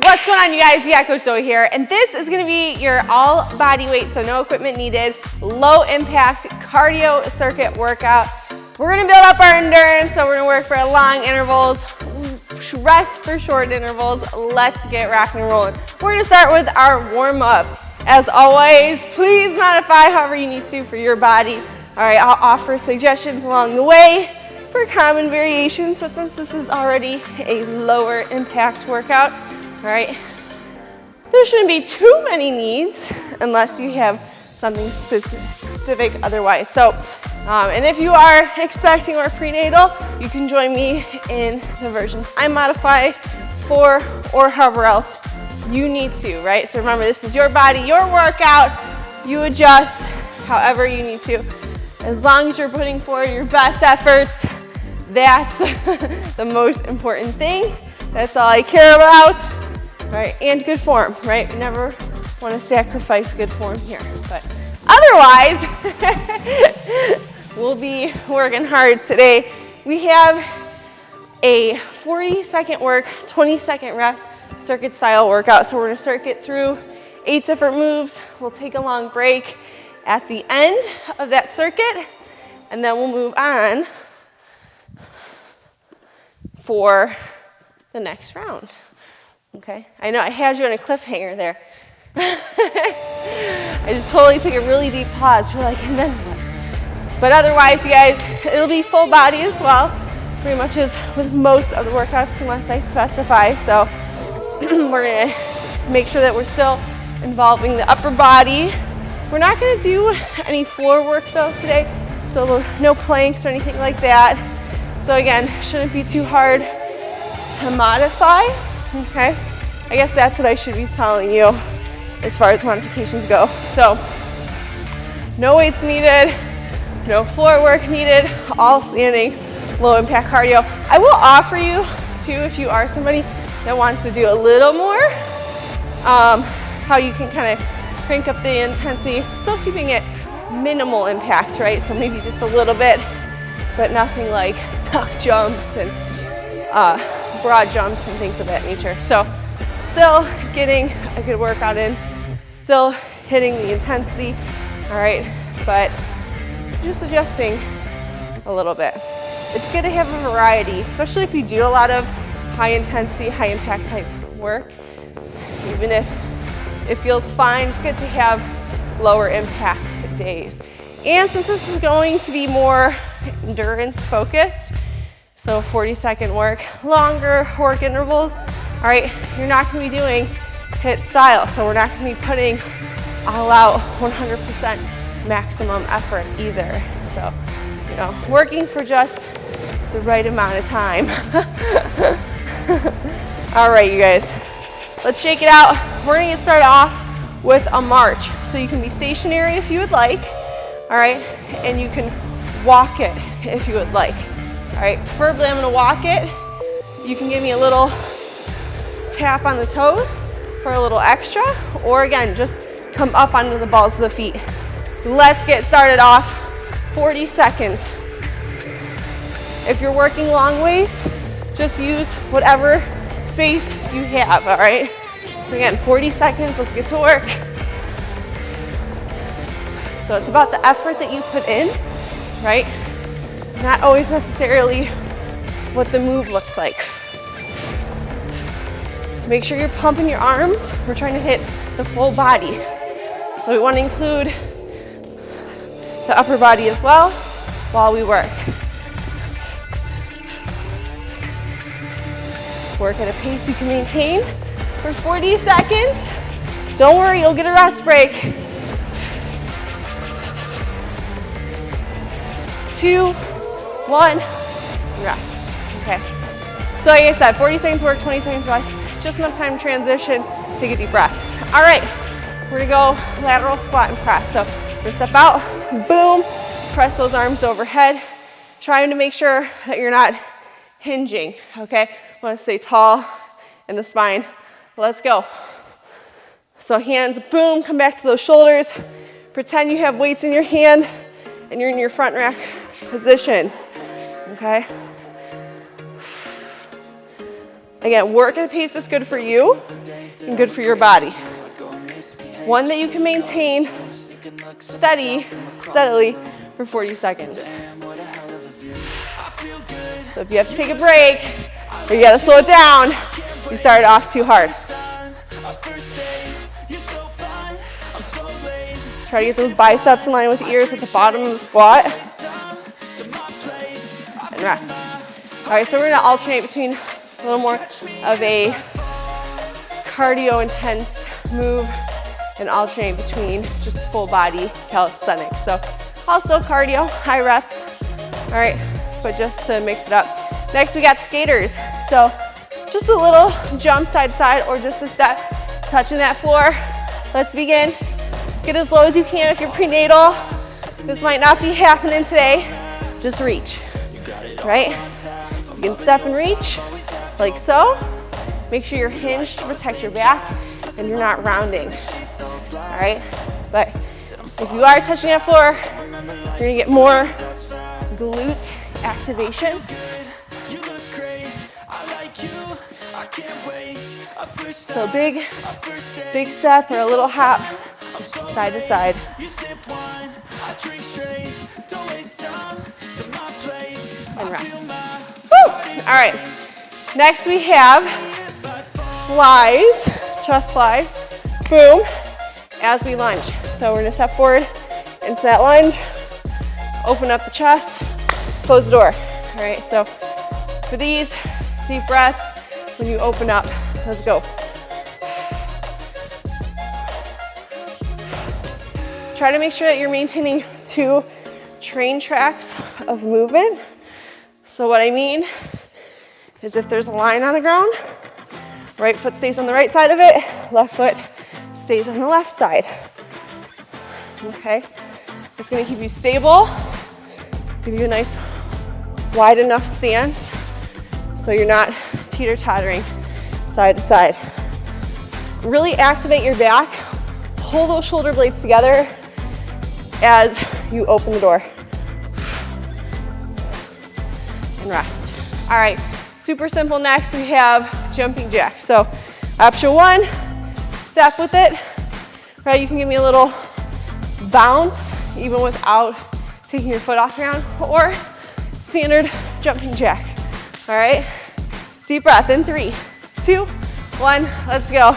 What's going on, you guys? Yeah, Coach Zoe here, and this is going to be your all body weight, so no equipment needed, low impact cardio circuit workout. We're going to build up our endurance, so we're going to work for long intervals, rest for short intervals. Let's get rocking and rolling. We're going to start with our warm up. As always, please modify however you need to for your body. All right, I'll offer suggestions along the way for common variations, but since this is already a lower impact workout, all right, there shouldn't be too many needs unless you have something specific otherwise. So, and if you are expecting or prenatal, you can join me in the versions I modify for, or however else you need to, right? So remember, this is your body, your workout. You adjust however you need to. As long as you're putting forward your best efforts, that's the most important thing. That's all I care about, right? And good form, right? We never want to sacrifice good form here, but otherwise, we'll be working hard today. We have a 40-second work, 20-second rest circuit style workout. So we're going to circuit through 8 different moves. We'll take a long break at the end of that circuit, and then we'll move on for the next round. Okay, I know I had you on a cliffhanger there. I just totally took a really deep pause. You're like, and then what? But otherwise, you guys, it'll be full body as well, pretty much as with most of the workouts unless I specify. So we're gonna make sure that we're still involving the upper body. We're not gonna do any floor work though today, so no planks or anything like that. So again, shouldn't be too hard to modify, okay? I guess that's what I should be telling you as far as modifications go. So no weights needed, no floor work needed, all standing, low impact cardio. I will offer you too, if you are somebody that wants to do a little more, how you can kind of crank up the intensity, still keeping it minimal impact, right? So maybe just a little bit, but nothing like tuck jumps and broad jumps and things of that nature. So still getting a good workout in, still hitting the intensity, all right, but just adjusting a little bit. It's good to have a variety, especially if you do a lot of high intensity, high impact type work. Even if it feels fine, it's good to have lower impact days. And since this is going to be more endurance focused, so 40-second work, longer work intervals, all right, you're not gonna be doing HIIT style, so we're not gonna be putting all out 100% maximum effort either. So, you know, working for just the right amount of time. All right, you guys, let's shake it out. We're gonna get started off with a march. So you can be stationary if you would like, all right, and you can walk it if you would like. All right, preferably I'm gonna walk it. You can give me a little tap on the toes for a little extra, or again, just come up onto the balls of the feet. Let's get started off, 40 seconds. If you're working long waist, just use whatever space you have, all right? So again, 40 seconds, let's get to work. So it's about the effort that you put in, right? Not always necessarily what the move looks like. Make sure you're pumping your arms. We're trying to hit the full body. So we want to include the upper body as well while we work. Work at a pace you can maintain for 40 seconds. Don't worry, you'll get a rest break. 2, 1, rest, okay? So like I said, 40 seconds work, 20 seconds rest, just enough time to transition, take a deep breath. All right, we're gonna go lateral squat and press. So we're gonna step out, boom, press those arms overhead, trying to make sure that you're not hinging, okay? Want to stay tall in the spine. Let's go. So hands, boom, come back to those shoulders. Pretend you have weights in your hand and you're in your front rack position, okay? Again, work at a pace that's good for you and good for your body. One that you can maintain steadily for 40 seconds. So if you have to take a break or you gotta slow it down, you started off too hard. Try to get those biceps in line with the ears at the bottom of the squat. And rest. All right, so we're gonna alternate between a little more of a cardio intense move and alternate between just full body calisthenics. So also cardio, high reps. All right, but just to mix it up. Next we got skaters. So just a little jump side to side or just a step, touching that floor. Let's begin. Get as low as you can if you're prenatal. This might not be happening today. Just reach, right? You can step and reach like so. Make sure you're hinged to protect your back and you're not rounding, all right? But if you are touching that floor, you're gonna get more glute activation. So big step or a little hop, side to side. And rest. Woo! All right, next we have flies, chest flies, boom, as we lunge. So we're gonna step forward into that lunge, open up the chest, close the door. All right, so for these, deep breaths when you open up. Let's go. Try to make sure that you're maintaining 2 train tracks of movement. So what I mean is if there's a line on the ground, right foot stays on the right side of it, left foot stays on the left side. Okay? It's gonna keep you stable, give you a nice wide enough stance so you're not teeter-tottering side to side. Really activate your back, pull those shoulder blades together as you open the door. And rest. All right, super simple. Next we have jumping jack. So option 1, step with it, right? You can give me a little bounce even without taking your foot off the ground, or standard jumping jack. All right, deep breath in 3, 2, 1, let's go.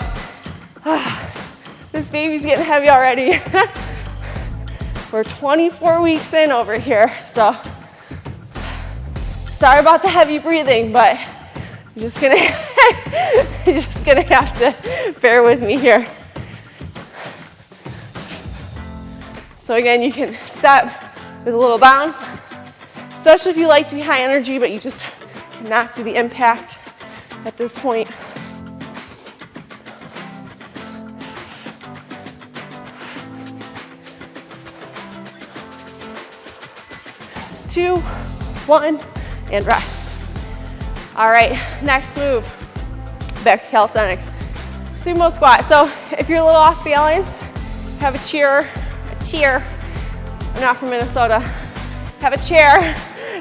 This baby's getting heavy already. We're 24 weeks in over here, so sorry about the heavy breathing, but you're just gonna have to bear with me here. So again, you can step with a little bounce, especially if you like to be high energy, but you just cannot do the impact at this point. Two, 1, and rest. All right, next move, back to calisthenics. Sumo squat. So if you're a little off balance, have a chair, I'm not from Minnesota, have a chair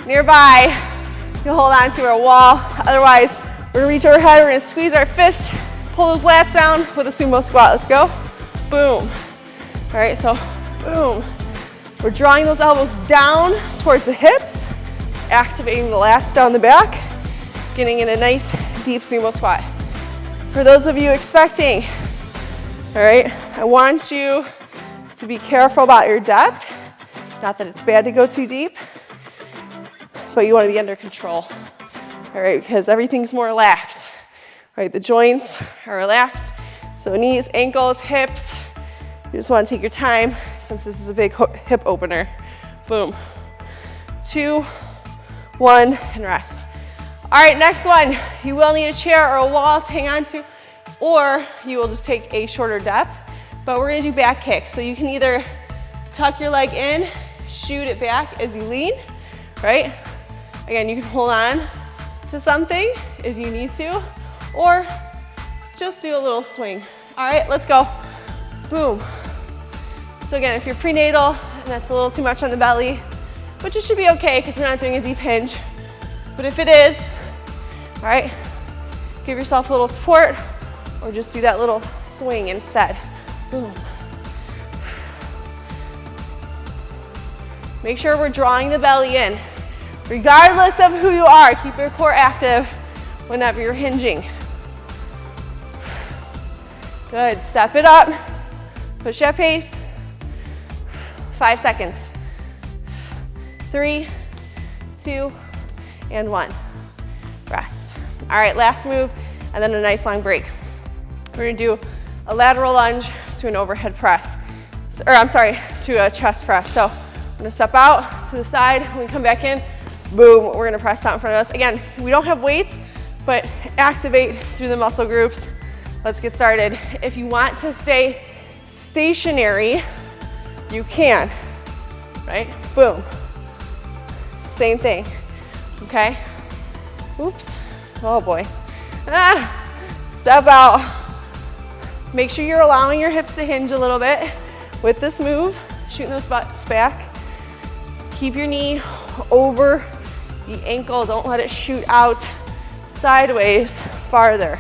nearby. You'll hold on to a wall. Otherwise, we're gonna reach overhead, we're gonna squeeze our fist, pull those lats down with a sumo squat. Let's go, boom. All right, so boom. We're drawing those elbows down towards the hips, activating the lats down the back, getting in a nice deep sumo squat. For those of you expecting, all right, I want you to be careful about your depth. Not that it's bad to go too deep, but you want to be under control, all right, because everything's more relaxed, right? The joints are relaxed, so knees, ankles, hips, you just want to take your time since this is a big hip opener. Boom. 2, 1, and rest. All right, next one. You will need a chair or a wall to hang on to, or you will just take a shorter depth, but we're gonna do back kicks. So you can either tuck your leg in, shoot it back as you lean, right? Again, you can hold on to something if you need to, or just do a little swing. All right, let's go. Boom. So again, if you're prenatal and that's a little too much on the belly, which it should be okay because we're not doing a deep hinge, but if it is, all right, give yourself a little support, or just do that little swing instead. Boom. Make sure we're drawing the belly in. Regardless of who you are, keep your core active whenever you're hinging. Good, step it up. Push that pace. 5 seconds. 3, 2, and 1. Rest. All right, last move, and then a nice long break. We're gonna do a lateral lunge to an overhead press. To a chest press. So I'm gonna step out to the side. When we come back in, boom, we're gonna press out in front of us. Again, we don't have weights, but activate through the muscle groups. Let's get started. If you want to stay stationary, you can, right? Boom. Same thing, okay? Oops, oh boy. Step out. Make sure you're allowing your hips to hinge a little bit with this move, shooting those butts back. Keep your knee over the ankle, don't let it shoot out sideways farther,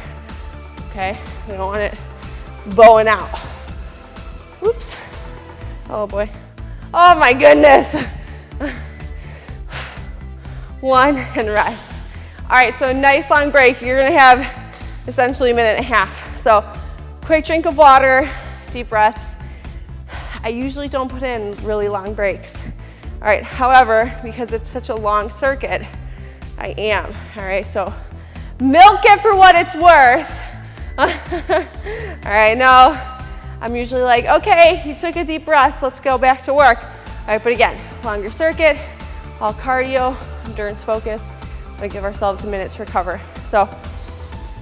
okay? We don't want it bowing out. Oops, oh boy. Oh my goodness. 1 and rest. All right, so a nice long break. You're gonna have essentially a minute and a half. So quick drink of water, deep breaths. I usually don't put in really long breaks. All right, however, because it's such a long circuit, I am. All right, so milk it for what it's worth. All right, now I'm usually like, okay, you took a deep breath, let's go back to work. All right, but again, longer circuit, all cardio, endurance focus. We give ourselves a minute to recover. So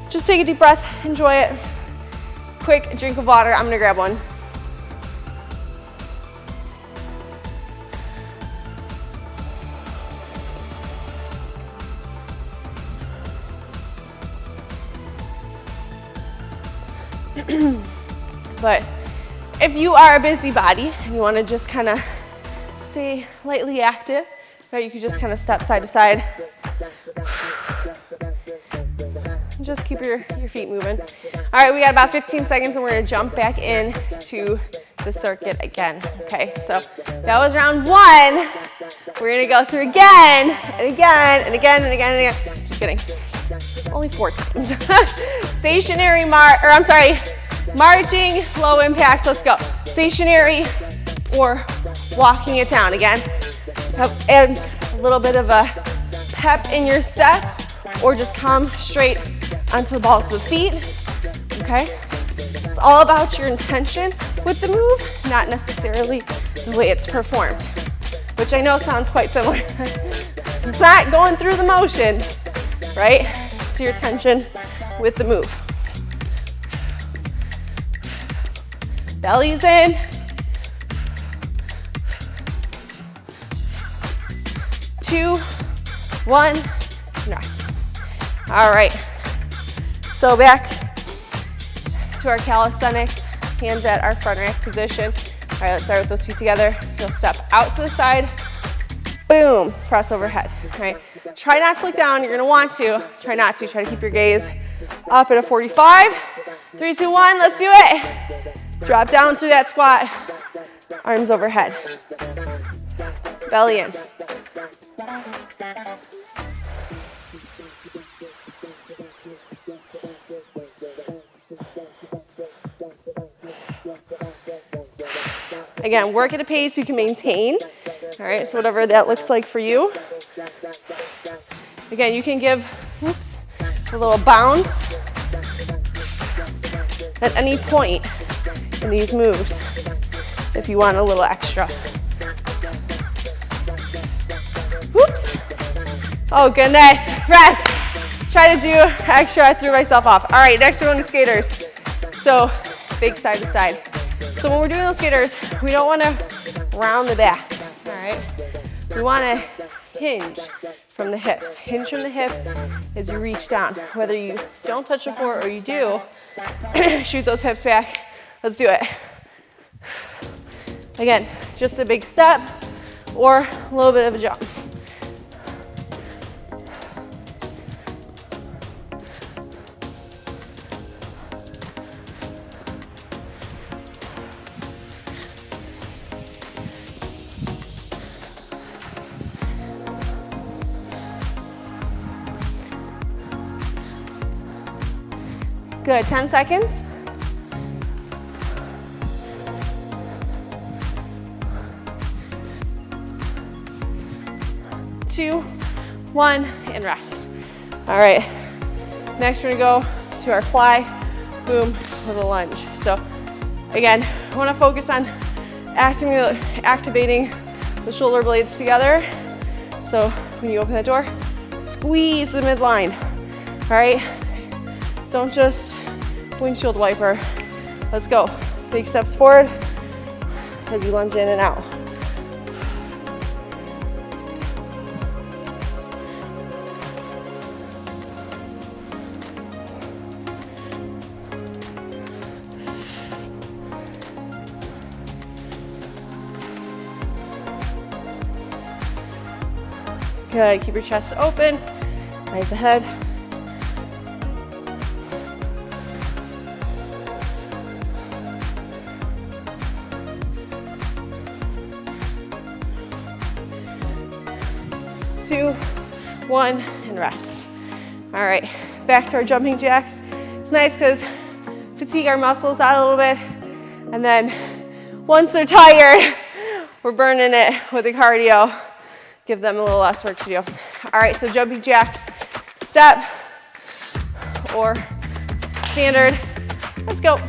just take a deep breath, enjoy it. Quick drink of water, I'm gonna grab one. But if you are a busybody and you want to just kind of stay lightly active, right, you could just kind of step side to side. Just keep your feet moving. All right, we got about 15 seconds and we're going to jump back into the circuit again. Okay, so that was round 1. We're going to go through again and again and again and again and again. Just kidding. Only 4 times. Stationary marching, low impact, let's go. Stationary or walking it down. Again, add a little bit of a pep in your step, or just come straight onto the balls of the feet, okay? It's all about your intention with the move, not necessarily the way it's performed, which I know sounds quite similar. It's not going through the motions, right? It's your intention with the move. Belly's in. Two, 1, rest. All right, so back to our calisthenics, hands at our front rack position. All right, let's start with those feet together. You'll step out to the side, boom, press overhead. All right, try not to look down, you're gonna want to. Try not to, try to keep your gaze up at a 45. 3, 2, 1, let's do it. Drop down through that squat, arms overhead, belly in. Again, work at a pace you can maintain. All right, so whatever that looks like for you. Again, you can give, a little bounce at any point in these moves if you want a little extra. Whoops. Oh goodness, rest. Try to do extra, I threw myself off. All right, next we're going to skaters. So big side to side. So when we're doing those skaters, we don't want to round the back, all right? We want to hinge from the hips. Hinge from the hips as you reach down. Whether you don't touch the floor or you do, shoot those hips back. Let's do it. Again, just a big step or a little bit of a jump. Good, 10 seconds. Two, one, and rest. All right, next we're gonna go to our fly, boom, with a lunge. So again, I wanna focus on activating the shoulder blades together. So when you open the door, squeeze the midline, all right? Don't just windshield wiper. Let's go. Big steps forward as you lunge in and out. Good, keep your chest open, eyes ahead. Two, one, and rest. All right, back to our jumping jacks. It's nice because fatigue our muscles out a little bit, and then once they're tired, we're burning it with the cardio. Give them a little less work to do. All right, so jumping jacks, step or standard. Let's go.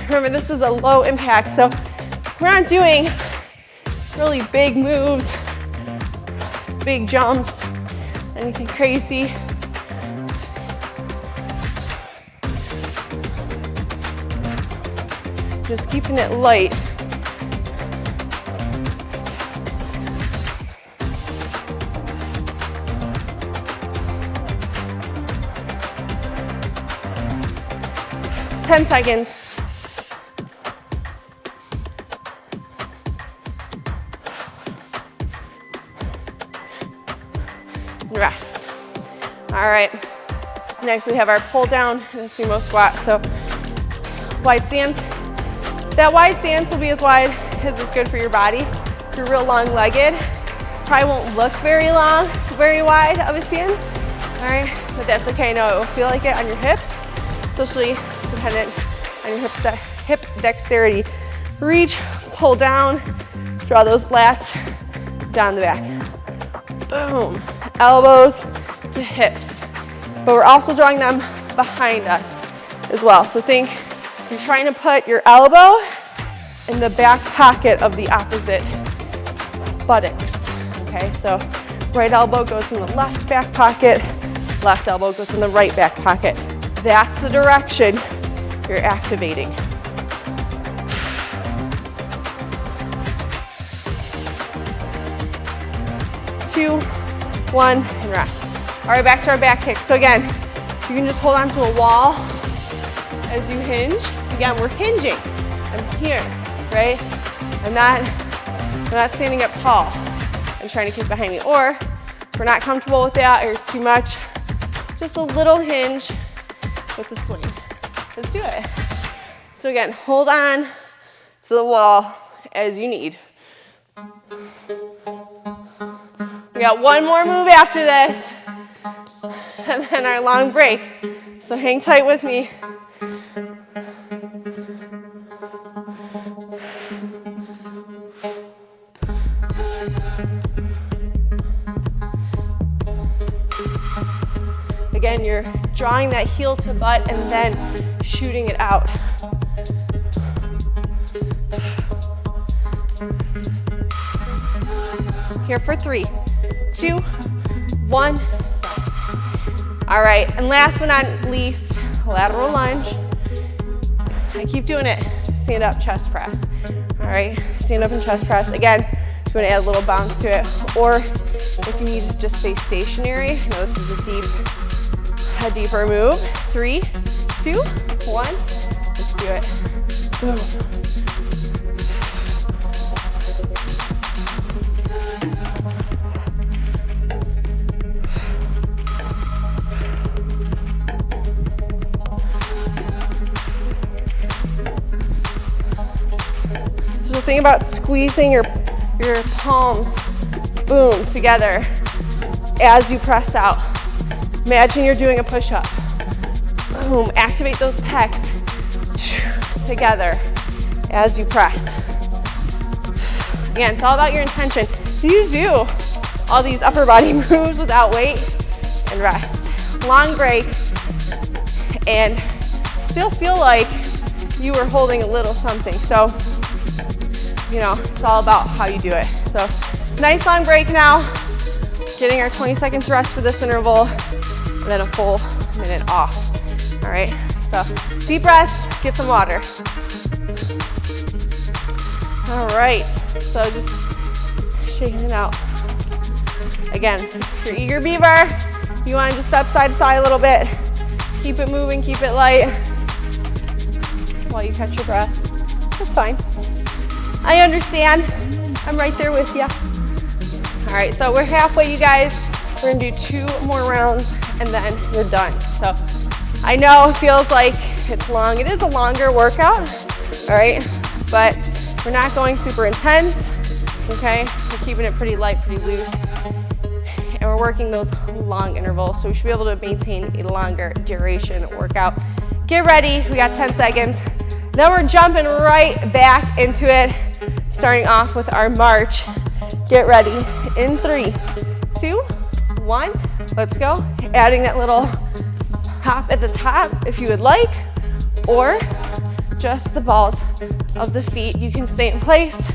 Remember, this is a low impact, so we're not doing really big moves, big jumps, anything crazy. Just keeping it light. Ten seconds. Rest. All right. Next we have our pull down and a sumo squat. So wide stance. That wide stance will be as wide as is good for your body. If you're real long-legged, probably won't look very long, very wide of a stance. All right, but that's okay. I know it will feel like it on your hips, especially dependent on your hip dexterity. Reach, pull down, draw those lats down the back. Boom. Elbows to hips. But we're also drawing them behind us as well. So think you're trying to put your elbow in the back pocket of the opposite buttocks. Okay, so right elbow goes in the left back pocket, left elbow goes in the right back pocket. That's the direction you're activating. Two, one, and rest. All right, back to our back kick. So again, you can just hold on to a wall as you hinge. Again, we're hinging. I'm here, right? I'm not standing up tall and trying to kick behind me. Or if we're not comfortable with that or it's too much, just a little hinge with the swing. Let's do it. So again, hold on to the wall as you need. We got one more move after this, and then our long break. So hang tight with me. Again, you're drawing that heel to butt and then shooting it out. Here for 3, 2, 1, rest. All right, and last but not least, lateral lunge. I keep doing it. Stand up, chest press. All right, stand up and chest press. Again, if you want to add a little bounce to it, or if you need to just stay stationary. I know this is a deeper move. 3, 2, 1. Let's do it. Boom. So think about squeezing your palms, boom, together as you press out. Imagine you're doing a push-up. boom, activate those pecs together as you press. Again, it's all about your intention. You do all these upper body moves without weight and rest. Long break and still feel like you were holding a little something. So, you know, it's all about how you do it. So, nice long break now. Getting our 20 seconds rest for this interval and then a full minute off. All right, so deep breaths, get some water. All right, so just shaking it out. Again, if you're eager beaver, you want to just step side to side a little bit. Keep it moving, keep it light while you catch your breath. That's fine. I understand. I'm right there with you. All right, so we're halfway, you guys. We're gonna do 2 more rounds and then you're done. So I know it feels like it's long. It is a longer workout, all right? But we're not going super intense, okay? We're keeping it pretty light, pretty loose. And we're working those long intervals, so we should be able to maintain a longer duration workout. Get ready, we got 10 seconds. Then we're jumping right back into it, starting off with our march. Get ready, in 3, 2, 1, let's go. Adding that little hop at the top if you would like, or just the balls of the feet. You can stay in place,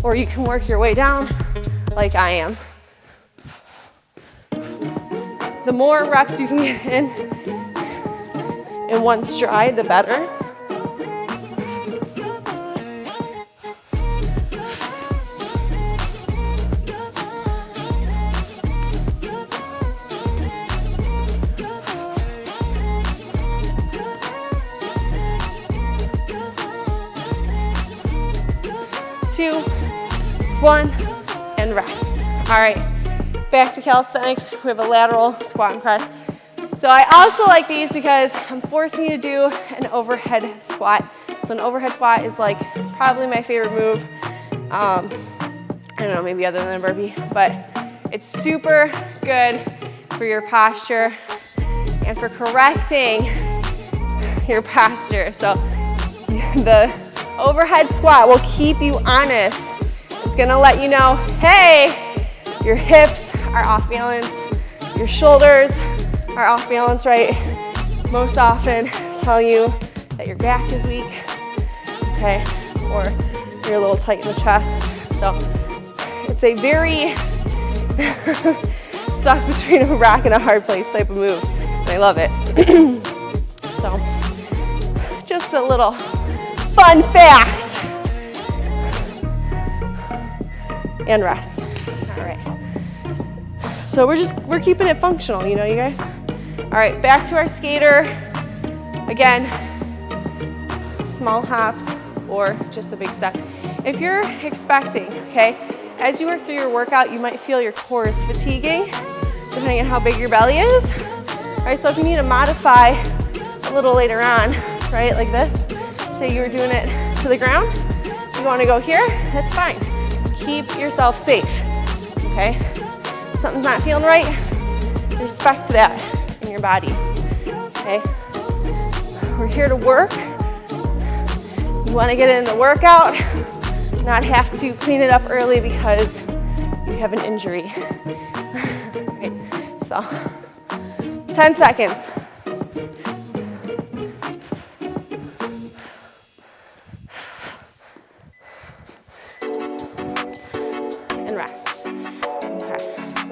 or you can work your way down like I am. The more reps you can get in one stride, the better. Two, 1, and rest. All right, back to calisthenics. We have a lateral squat and press. So I also like these because I'm forcing you to do an overhead squat. So an overhead squat is like probably my favorite move. I don't know, maybe other than a burpee, but it's super good for your posture and for correcting your posture. So the overhead squat will keep you honest. It's gonna let you know, hey, your hips are off balance, your shoulders are off balance, right? Most often tell you that your back is weak, okay? Or you're a little tight in the chest. So it's a very stuck between a rock and a hard place type of move, and I love it. So just a little fun fact. And rest. All right. So we're keeping it functional, you know, you guys. All right, back to our skater. Again, small hops or just a big step. If you're expecting, okay, as you work through your workout, you might feel your core is fatiguing, depending on how big your belly is. All right, so if you need to modify a little later on, right, like this, say you were doing it to the ground, you want to go here, that's fine. Keep yourself safe, okay? If something's not feeling right, respect that in your body, okay? We're here to work. You want to get in the workout, not have to clean it up early because you have an injury. Okay, so 10 seconds.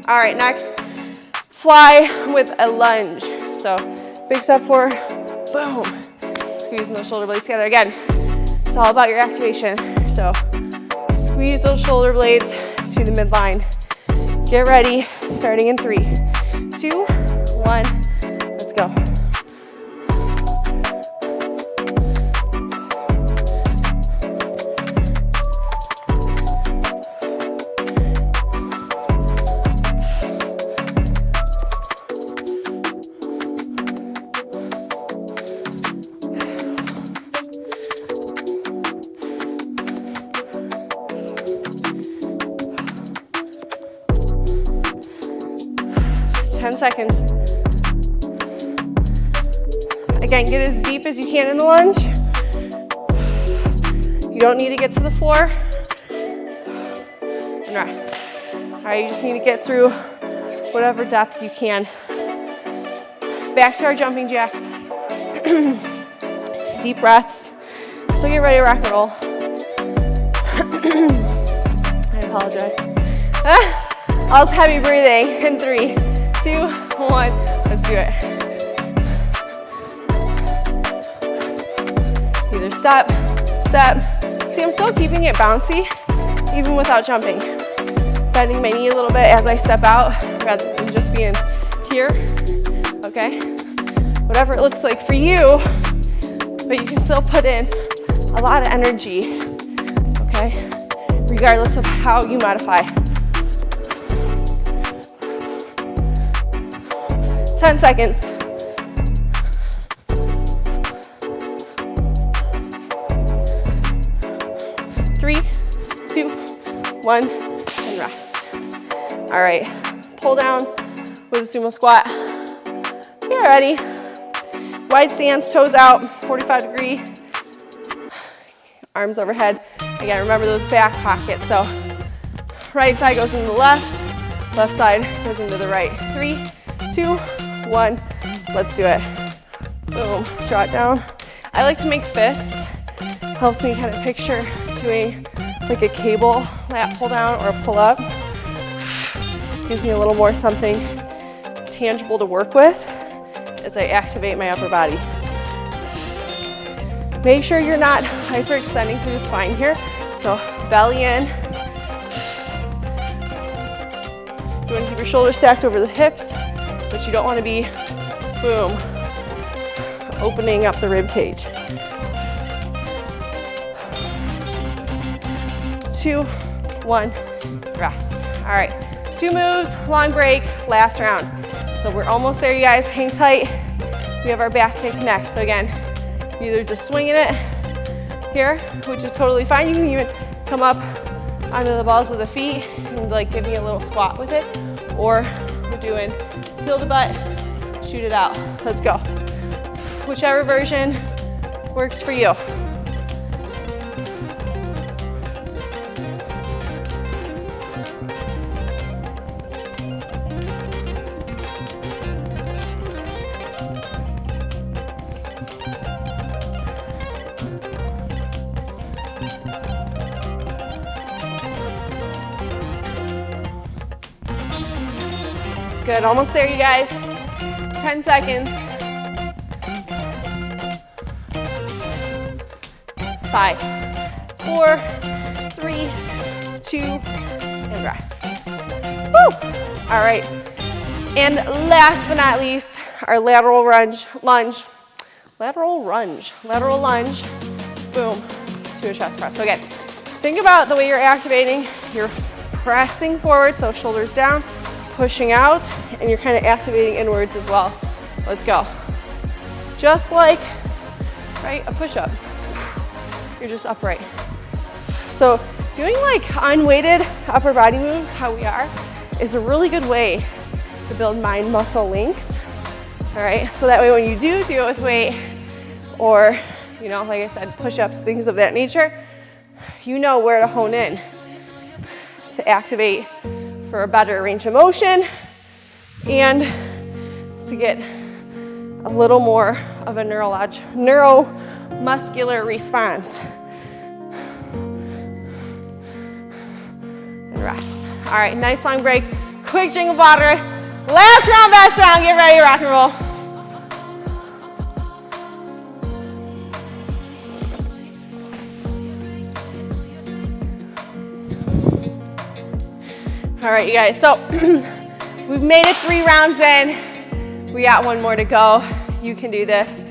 All right, next, fly with a lunge. So big step forward, boom. Squeezing those shoulder blades together. Again, it's all about your activation. So squeeze those shoulder blades to the midline. Get ready, starting in 3, 2, 1, let's go. 10 seconds. Again, get as deep as you can in the lunge. You don't need to get to the floor. And rest. All right, you just need to get through whatever depth you can. Back to our jumping jacks. Deep breaths. So get ready to rock and roll. I apologize. All heavy breathing in 3, 2, 1. Let's do it. Either step, step. See, I'm still keeping it bouncy, even without jumping. Bending my knee a little bit as I step out, rather than just being here, okay? Whatever it looks like for you, but you can still put in a lot of energy, okay? Regardless of how you modify. 10 seconds. Three, 2, 1, and rest. All right, pull down with a sumo squat. You're ready. Wide stance, toes out, 45-degree. Arms overhead. Again, remember those back pockets. So right side goes into the left side goes into the right. 3, 2, 1, let's do it. Boom, draw it down. I like to make fists. Helps me kind of picture doing like a cable lat pull down or a pull up. Gives me a little more something tangible to work with as I activate my upper body. Make sure you're not hyperextending through the spine here. So belly in. You want to keep your shoulders stacked over the hips, but you don't want to be, boom, opening up the rib cage. 2, 1, rest. All right, 2 moves, long break, last round. So we're almost there, you guys. Hang tight. We have our back kick next. So again, either just swinging it here, which is totally fine. You can even come up onto the balls of the feet and like give me a little squat with it. Or we're doing heel to butt, shoot it out. Let's go. Whichever version works for you. Good, almost there, you guys. 10 seconds. 5, 4, 3, 2, and rest. Woo! All right. And last but not least, our lateral lunge. Lateral lunge. Boom, to a chest press. So again, think about the way you're activating. You're pressing forward, so shoulders down, pushing out, and you're kind of activating inwards as well. Let's go. Just like, right, a push-up. You're just upright. So doing like unweighted upper body moves, how we are, is a really good way to build mind muscle links. All right, so that way when you do it with weight, or, you know, like I said, push-ups, things of that nature, you know where to hone in to activate for a better range of motion and to get a little more of a neuromuscular response. And rest. All right, nice long break. Quick drink of water. Last round, best round. Get ready to rock and roll. All right, you guys, so we've made it 3 rounds in. We got 1 more to go. You can do this.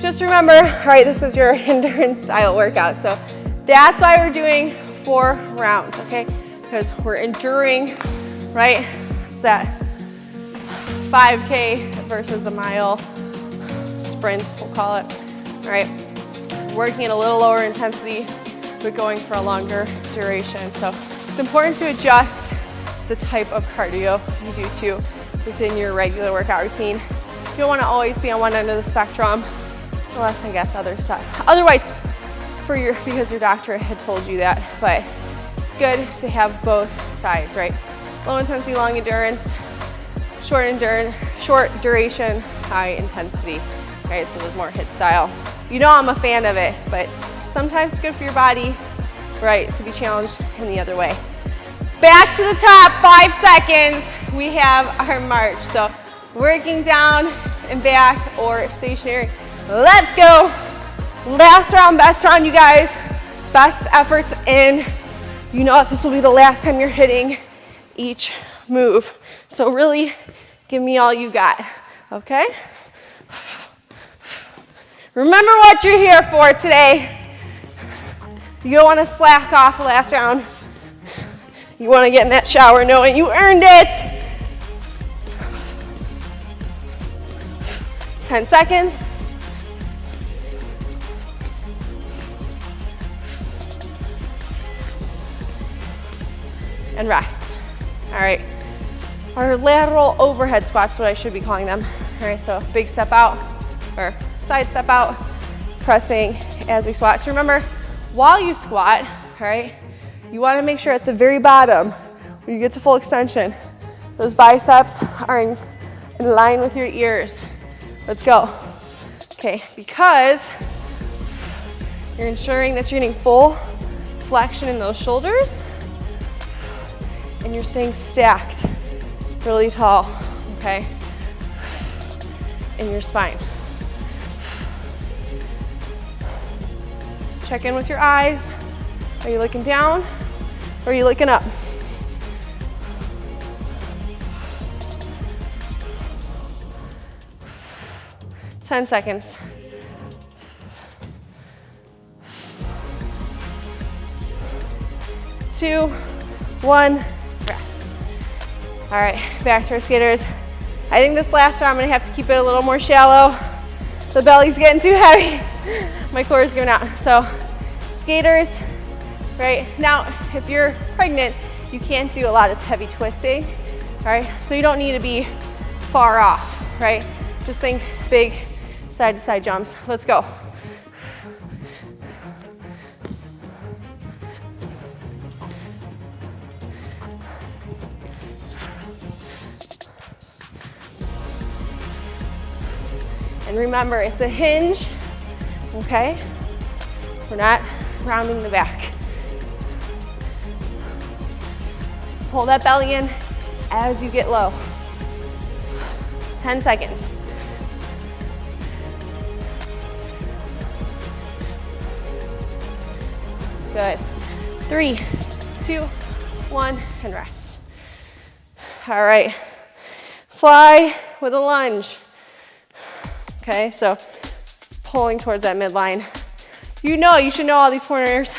Just remember, all right, this is your endurance style workout. So that's why we're doing 4 rounds, okay? Because we're enduring, right? It's that 5K versus a mile sprint, we'll call it, all right? Working at a little lower intensity, but going for a longer duration. So it's important to adjust the type of cardio you do too within your regular workout routine. You don't want to always be on one end of the spectrum Unless, I guess, other side. Otherwise, because your doctor had told you that, but it's good to have both sides, right? Low intensity, long endurance, short duration, high intensity, right? So there's more HIIT style. You know I'm a fan of it, but sometimes it's good for your body, right, to be challenged in the other way. Back to the top, 5 seconds. We have our march. So working down and back or stationary. Let's go. Last round, best round, you guys. Best efforts in. You know this will be the last time you're hitting each move. So really give me all you got, okay? Remember what you're here for today. You don't want to slack off the last round. You want to get in that shower knowing you earned it. 10 seconds. And rest. All right. Our lateral overhead squats, what I should be calling them. All right, so big step out or side step out, pressing as we squat. So remember, while you squat, all right, you want to make sure at the very bottom, when you get to full extension, those biceps are in line with your ears. Let's go. Okay, because you're ensuring that you're getting full flexion in those shoulders and you're staying stacked really tall, okay, in your spine. Check in with your eyes. Are you looking down or are you looking up? Ten seconds. 2, 1, rest. All right, back to our skaters. I think this last round I'm gonna have to keep it a little more shallow. The belly's getting too heavy. My core is giving out. So skaters, right? Now, if you're pregnant, you can't do a lot of heavy twisting, all right? So you don't need to be far off, right? Just think big side to side jumps. Let's go. And remember, it's a hinge, okay? We're not rounding the back. Pull that belly in as you get low. 10 seconds. Good. 3, 2, 1, and rest. All right. Fly with a lunge. Okay, so pulling towards that midline. You should know all these pointers.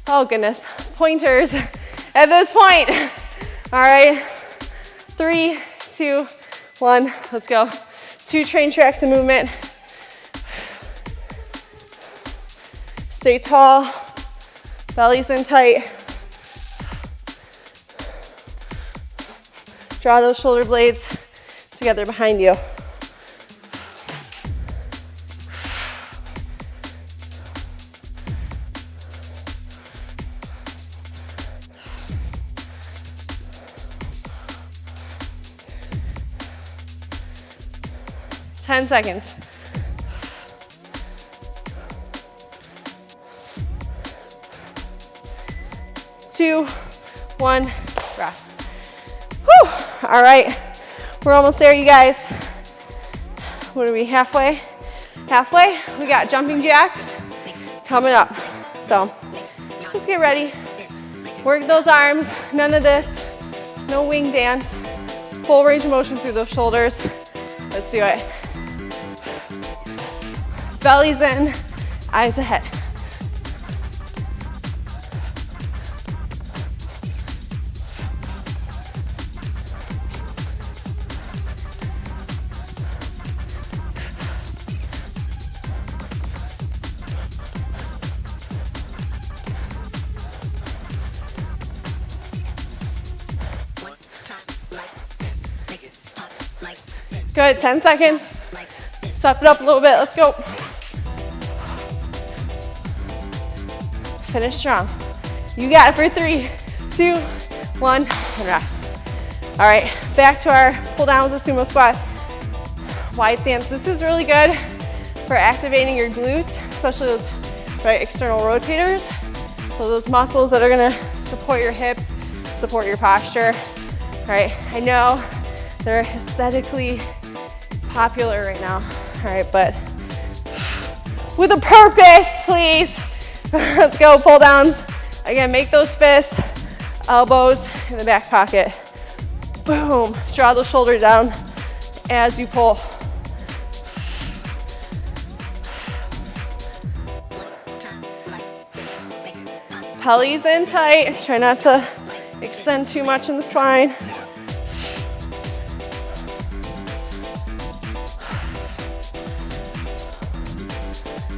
Oh goodness, pointers at this point. All right, 3, 2, 1, let's go. 2 train tracks of movement. Stay tall, belly's in tight. Draw those shoulder blades together behind you. Ten seconds. Two, 1, rest. Whew. All right, we're almost there, you guys. What are we, halfway? Halfway? We got jumping jacks coming up. So just get ready. Work those arms, none of this. No wing dance. Full range of motion through those shoulders. Let's do it. Belly's in, eyes ahead. Good, 10 seconds. Step it up a little bit, let's go. Finish strong. You got it for 3, 2, 1, and rest. All right, back to our pull down with the sumo squat. Wide stance. This is really good for activating your glutes, especially those right external rotators. So those muscles that are gonna support your hips, support your posture. All right, I know they're aesthetically popular right now. All right, but with a purpose, please. Let's go, pull downs. Again, make those fists, elbows in the back pocket. Boom, draw those shoulders down as you pull. Belly's in tight. Try not to extend too much in the spine.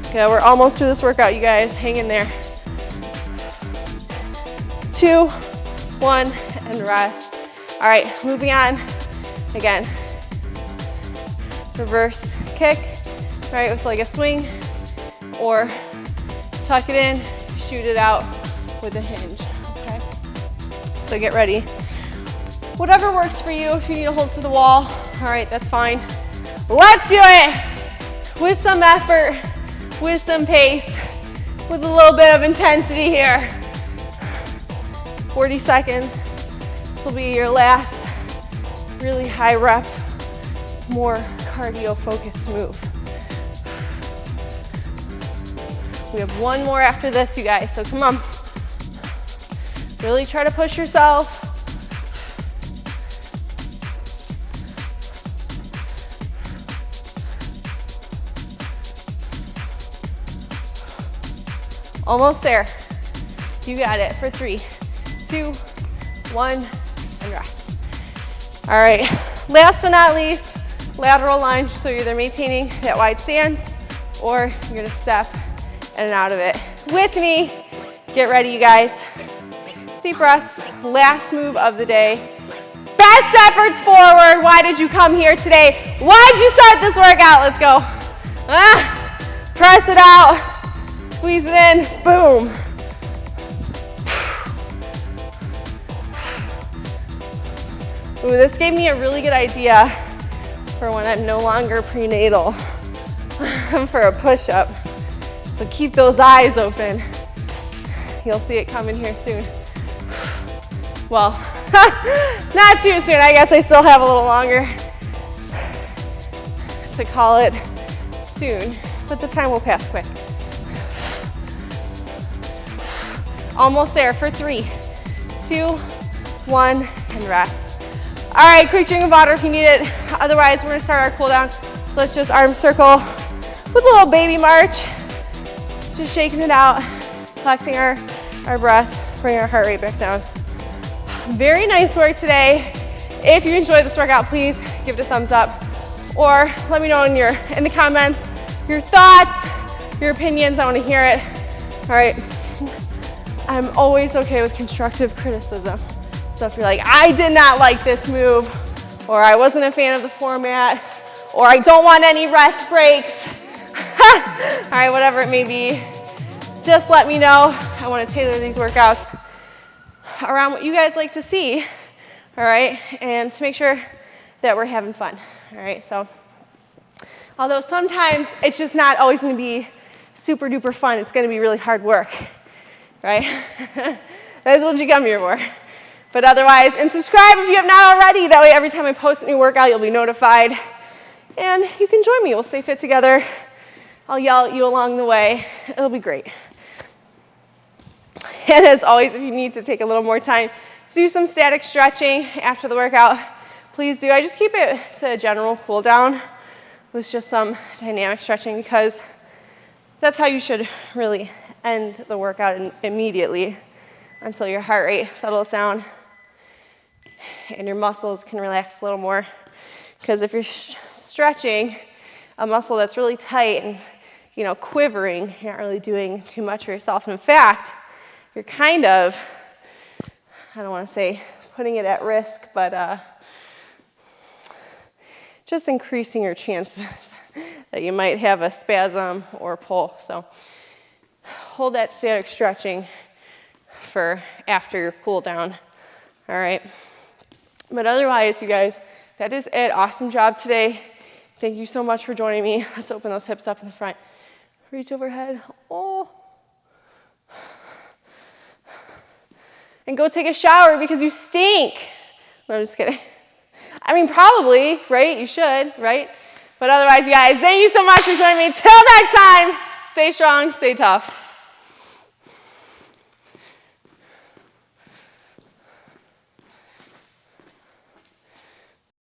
Okay, we're almost through this workout, you guys. Hang in there. 2, 1, and rest. All right, moving on. Again, reverse kick, right, with like a swing, or tuck it in, shoot it out with a hinge, okay? So get ready. Whatever works for you. If you need to hold to the wall, all right, that's fine. Let's do it with some effort, with some pace, with a little bit of intensity here. 40 seconds. This will be your last really high rep, more cardio focused move. We have one more after this, you guys, so come on. Really try to push yourself. Almost there. You got it for 3, 2, 1, and rest. All right, last but not least, lateral lunge. So you're either maintaining that wide stance or you're gonna step in and out of it. With me, get ready, you guys. Deep breaths, last move of the day. Best efforts forward. Why did you come here today? Why did you start this workout? Let's go. Press it out, squeeze it in, boom. Ooh, this gave me a really good idea for when I'm no longer prenatal for a push-up. So keep those eyes open. You'll see it coming here soon. Well, not too soon. I guess I still have a little longer to call it soon, but the time will pass quick. Almost there for 3, 2, 1, and rest. All right, quick drink of water if you need it. Otherwise, we're gonna start our cool down. So let's just arm circle with a little baby march. Just shaking it out, flexing our breath, bring our heart rate back down. Very nice work today. If you enjoyed this workout, please give it a thumbs up, or let me know in the comments your thoughts, your opinions. I want to hear it. All right. I'm always okay with constructive criticism. So if you're like, I did not like this move, or I wasn't a fan of the format, or I don't want any rest breaks, all right, whatever it may be, just let me know. I want to tailor these workouts around what you guys like to see, all right, and to make sure that we're having fun, all right? So, although sometimes it's just not always going to be super duper fun, it's going to be really hard work, right? That's what you come here for. But otherwise, and subscribe if you have not already. That way, every time I post a new workout, you'll be notified, and you can join me. We'll stay fit together. I'll yell at you along the way. It'll be great. And as always, if you need to take a little more time to do some static stretching after the workout, please do. I just keep it to a general cool down with just some dynamic stretching, because that's how you should really end the workout immediately, until your heart rate settles down and your muscles can relax a little more. Because if you're stretching a muscle that's really tight and quivering, you're not really doing too much for yourself. And in fact, you're kind of, I don't want to say putting it at risk, but just increasing your chances that you might have a spasm or pull. So hold that static stretching for after your cool down. All right. But otherwise, you guys, that is it. Awesome job today. Thank you so much for joining me. Let's open those hips up in the front. Reach overhead. Oh. And go take a shower because you stink. No, I'm just kidding. I mean, probably, right? You should, right? But otherwise, you guys, thank you so much for joining me. Till next time, stay strong, stay tough.